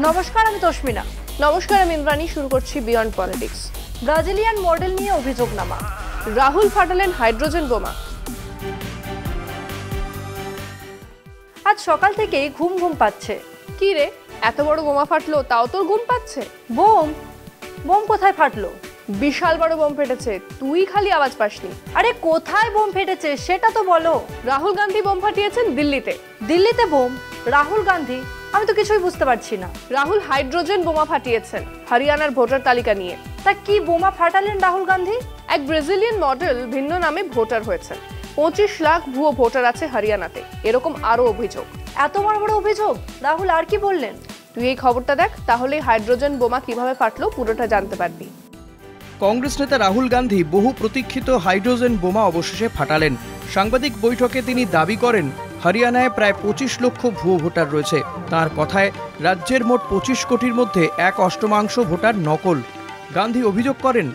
নমস্কার, আমি তস্মিনা। নমস্কার, আমি ইন্দ্রাণী। শুরু করছি বিয়ন্ড পলিটিক্স। ব্রাজিলিয়ান মডেল নিয়ে অভিযোগনামা। রাহুল ফাটালেন হাইড্রোজেন বোমা। আজ সকাল থেকেই ঘুম ঘুম পাচ্ছে। কি রে, এত বড় বোমা ফাটলো তাও তোর ঘুম পাচ্ছে? বোম বোম কোথায় ফাটলো? বিশাল বড় বোম ফেটেছে, তুই খালি আওয়াজ পাসনি। আরে কোথায় বোম ফেটেছে সেটা তো বলো। রাহুল গান্ধী বোম ফাটিয়েছেন দিল্লিতে। দিল্লিতে বোম? রাহুল গান্ধী? আমি তো কিছুই বুঝতে পারছি না। রাহুল হাইড্রোজেন বোমা ফাটিয়েছেন হরিয়ানার ভোটার তালিকা নিয়ে। তা কি বোমা ফাটালেন রাহুল গান্ধী? এক ব্রাজিলিয়ান মডেল ভিন্ন নামে ভোটার হয়েছেন। 25 লাখ ভুয়ো ভোটার আছে হরিয়ানাতে, এরকম আরো অভিযোগ। এত বড় বড় অভিযোগ? রাহুল আর কি বললেন? তুই এই খবরটা দেখ, তাহলে হাইড্রোজেন বোমা কিভাবে ফাটলো পুরোটা জানতে পারবি। কংগ্রেস নেতা রাহুল গান্ধী বহু প্রতীক্ষিত হাইড্রোজেন বোমা অবশেষে ফাটালেন। সাংবাদিক বৈঠকে তিনি দাবি করেন, হরিয়ানায় প্রায় 25 লক্ষ ভুয়ো ভোটার রয়েছে। তার কথায় রাজ্যের মোট 25 কোটির মধ্যে 1/8 ভোটার নকল। গান্ধী অভিযোগ করেন,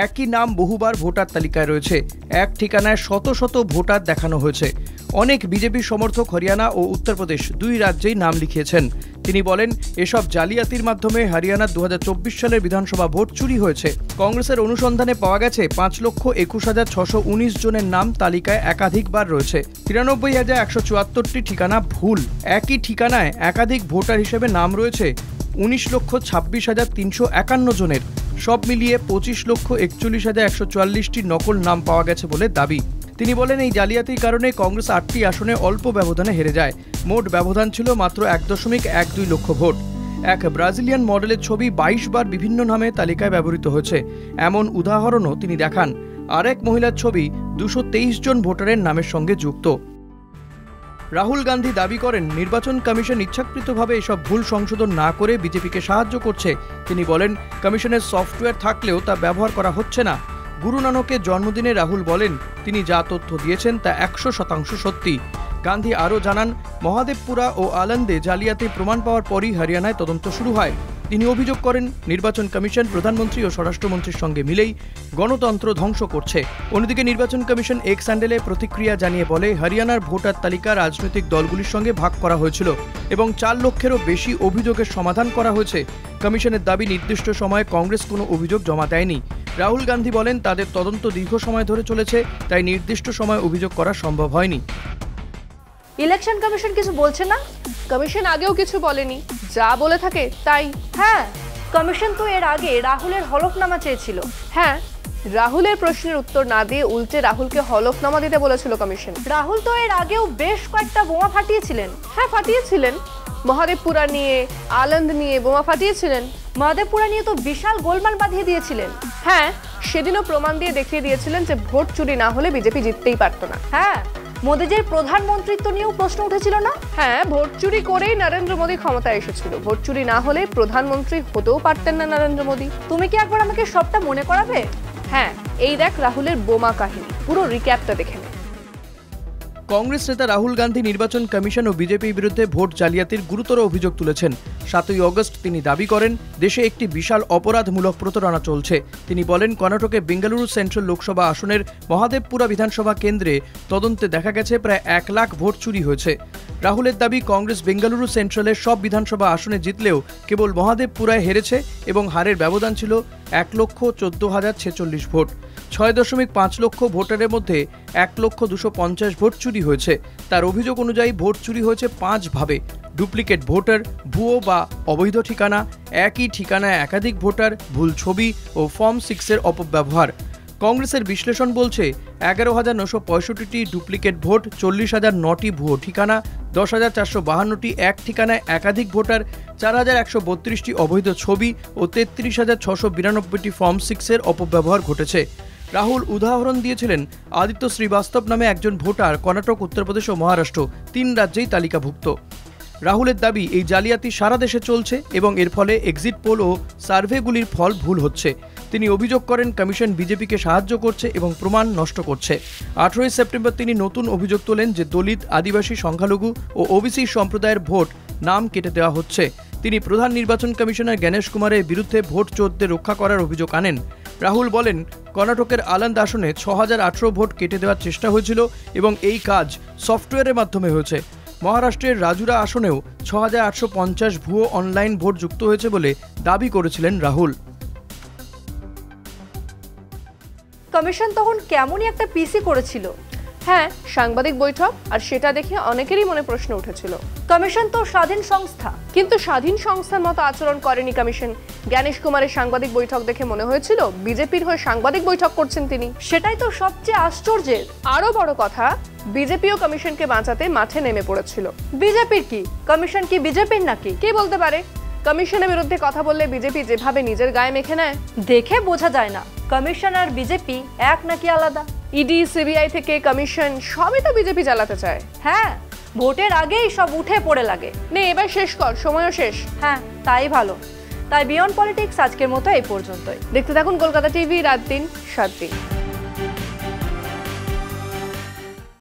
একই নাম বহুবার ভোটার তালিকায় রয়েছে, এক ঠিকানায় শত শত ভোটার দেখানো হয়েছে। অনেক বিজেপি সমর্থক হরিয়ানা ও উত্তরপ্রদেশ দুই রাজ্যেই নাম লিখিয়েছেন। তিনি বলেন, এসব জালিয়াতির মাধ্যমে হরিয়ানার 2024 সালের বিধানসভা ভোট চুরি হয়েছে। কংগ্রেসের অনুসন্ধানে পাওয়া গেছে 5,21,619 জনের নাম তালিকায় একাধিকবার রয়েছে। 93,174টি ঠিকানা ভুল। একই ঠিকানায় একাধিক ভোটার হিসেবে নাম রয়েছে 19,26,351 জনের। সব মিলিয়ে 25,41,144টি নকল নাম পাওয়া গেছে বলে দাবি। তিনি বলেন, এই জালিয়াতির কারণে কংগ্রেস 8টি আসনে অল্প ব্যবধানে হেরে যায়। মোট ব্যবধান ছিল মাত্র 1.12 লক্ষ ভোট। এক ব্রাজিলিয়ান মডেলের ছবি 22 বার বিভিন্ন নামে তালিকায় ব্যবহৃত হয়েছে, এমন উদাহরণও তিনি দেখান। আরেক মহিলার ছবি 223 জন ভোটারের নামের সঙ্গে যুক্ত। রাহুল গান্ধী দাবি করেন, নির্বাচন কমিশন ইচ্ছাকৃতভাবে এসব ভুল সংশোধন না করে বিজেপিকে সাহায্য করছে। তিনি বলেন, কমিশনের সফটওয়্যার থাকলেও তা ব্যবহার করা হচ্ছে না। গুরু নানকের জন্মদিনে রাহুল বলেন, তিনি যা তথ্য দিয়েছেন তা 100% সত্যি। গান্ধী আরও জানান, মহাদেবপুরা ও আলন্দে জালিয়াতি প্রমাণ পাওয়ার পরই হরিয়ানায় তদন্ত শুরু হয়। তিনি অভিযোগ করেন, নির্বাচন কমিশন প্রধানমন্ত্রী ও স্বরাষ্ট্রমন্ত্রীর সঙ্গে মিলেই গণতন্ত্র ধ্বংস করছে। অন্যদিকে নির্বাচন কমিশন এক্স হ্যান্ডেলে প্রতিক্রিয়া জানিয়ে বলে, হরিয়ানার ভোটার তালিকা রাজনৈতিক দলগুলির সঙ্গে ভাগ করা হয়েছিল এবং 4 লক্ষেরও বেশি অভিযোগের সমাধান করা হয়েছে। কমিশনের দাবি, নির্দিষ্ট সময়ে কংগ্রেস কোনো অভিযোগ জমা দেয়নি। রাহুল গান্ধী বলেন, তাদের তদন্ত দীর্ঘ সময় ধরে চলেছে, তাই নির্দিষ্ট সময় অভিযোগ করা সম্ভব হয়নি। ইলেকশন কমিশন কিছু বলছে না? কমিশন আগেও কিছু বলেনি, যা বলে থাকে তাই। হ্যাঁ, কমিশন তো এর আগে রাহুলের হলফনামা চেয়েছিল। হ্যাঁ, রাহুলের প্রশ্নের উত্তর না দিয়ে উল্টে রাহুলকে হলফনামা দিতে বলেছিল কমিশন। রাহুল তো এর আগেও বেশ কয়েকটা বোমা ফাটিয়েছিলেন। হ্যাঁ, ফাটিয়েছিলেন। মহাদেবপুরা নিয়ে, আনন্দ নিয়ে বোমা ফাটিয়েছিলেন। মহাদেবপুরা নিয়ে তো বিশাল গোলমাল বাঁধিয়ে দিয়েছিলেন। হ্যাঁ, সেদিনও প্রমাণ দিয়ে দেখিয়ে দিয়েছিলেন যে ভোট চুরি না হলে বিজেপি জিততেই পারত না। হ্যাঁ, মোদিজির প্রধানমন্ত্রিত্ব নিয়েও প্রশ্ন উঠেছিল না? হ্যাঁ, ভোট চুরি করেই নরেন্দ্র মোদী ক্ষমতায় এসেছিল। ভোট চুরি না হলে প্রধানমন্ত্রী হতেও পারতেন না নরেন্দ্র মোদী। তুমি কি একবার আমাকে সবটা মনে করাবে? হ্যাঁ, এই দেখ রাহুলের বোমা কাহিনী, পুরো রিক্যাপটা দেখে নে। কংগ্রেস নেতা রাহুল গান্ধী নির্বাচন কমিশন ও বিজেপির বিরুদ্ধে ভোট জালিয়াতির গুরুতর অভিযোগ তুলেছেন। 7ই অগস্ট তিনি দাবি করেন, দেশে একটি বিশাল অপরাধমূলক প্রতারণা চলছে। তিনি বলেন, কর্ণাটকে বেঙ্গালুরু সেন্ট্রাল লোকসভা আসনের মহাদেবপুরা বিধানসভা কেন্দ্রে তদন্তে দেখা গেছে প্রায় 1 লাখ ভোট চুরি হয়েছে। রাহুলের দাবি, কংগ্রেস বেঙ্গালুরু সেন্ট্রালের সব বিধানসভা আসনে জিতলেও কেবল মহাদেবপুরায় হেরেছে এবং হারের ব্যবধান ছিল 1,14,046 ভোট। 6.5 লক্ষ ভোটারের মধ্যে 1,250,000 ভোট চুরি হয়েছে। তার অভিযোগ অনুযায়ী ভোট চুরি হয়েছে 5 ভাবে: ডুপ্লিকেট ভোটার, ভুয়ো বা অবৈধ ঠিকানা, একই ঠিকানায় একাধিক ভোটার, ভুল ছবি ও ফর্ম 6-এর অপব্যবহার। কংগ্রেসের বিশ্লেষণ বলছে, 11,965টি ডুপ্লিকেট ভোট, 40,009টি ভুয়ো ঠিকানা, 10,452টি এক ঠিকানায় একাধিক ভোটার, 4,132টি অবৈধ ছবি ও 33,692টি ফর্ম 6-এর অপব্যবহার ঘটেছে। রাহুল উদাহরণ দিয়েছিলেন, আদিত্য শ্রীবাস্তব নামে একজন ভোটার কর্ণাটক, উত্তরপ্রদেশ ও মহারাষ্ট্র 3 রাজ্যেই তালিকাভুক্ত। রাহুলের দাবি, এই জালিয়াতি সারা দেশে চলছে এবং এর ফলে এক্সিট পোল ও সার্ভেগুলির ফল ভুল হচ্ছে। তিনি অভিযোগ করেন, কমিশন বিজেপিকে সাহায্য করছে এবং প্রমাণ নষ্ট করছে। 18ই সেপ্টেম্বর তিনি নতুন অভিযোগ তোলেন যে দলিত, আদিবাসী, সংখ্যালঘু ও ওবিসি সম্প্রদায়ের ভোট নাম কেটে দেওয়া হচ্ছে। তিনি প্রধান নির্বাচন কমিশনার গণেশ কুমারের বিরুদ্ধে ভোট চোরদের রক্ষা করার অভিযোগ আনেন। রাহুল বলেন, কর্ণাটকের আনন্দ আসনে 6,018 ভোট কেটে দেওয়ার চেষ্টা হয়েছিল এবং এই কাজ সফটওয়্যারের মাধ্যমে হয়েছে। মহারাষ্ট্রের রাজুরা আসনেও ৬,৮৫০ ভুয়ো অনলাইন ভোট যুক্ত হয়েছে বলে দাবি করেছিলেন রাহুল। কমিশন তখন কেমনই একটা পিসি করেছিল। হ্যাঁ, সাংবাদিক বৈঠক, আর সেটা দেখে অনেকেরই মনে প্রশ্ন উঠেছিল। কমিশন তো স্বাধীন সংস্থা। কিন্তু স্বাধীন সংস্থার মতো আচরণ করেনি কমিশন। জ্ঞানেশ কুমারের সাংবাদিক বৈঠক দেখে মনে হয়েছিল বিজেপির হয়ে সাংবাদিক বৈঠক করছেন তিনি। সেটাই তো সবচেয়ে আশ্চর্যের। আরো বড় কথা, বিজেপিও কমিশনকে বাঁচাতে মাঠে নেমে পড়েছিল। বিজেপির কি? কমিশন কি বিজেপির নাকি? কে বলতে পারে? কমিশনের বিরুদ্ধে কথা বললে বিজেপি যেভাবে নিজের গায়ে মেখে নেয়, দেখে বোঝা যায় না কমিশন আর বিজেপি এক নাকি আলাদা। ইডি, সিবিআই থেকে কমিশন সবই তো বিজেপি চালাতে চায়। হ্যাঁ, ভোটের আগেই সব উঠে পড়ে লাগে। নে এবার শেষ কর, সময়ও শেষ। হ্যাঁ, তাই ভালো। তাই বিয়ন্ড পলিটিক্স আজকের মতো এই পর্যন্তই। দেখতে থাকুন কলকাতা টিভি, রাত দিন 7 দিন।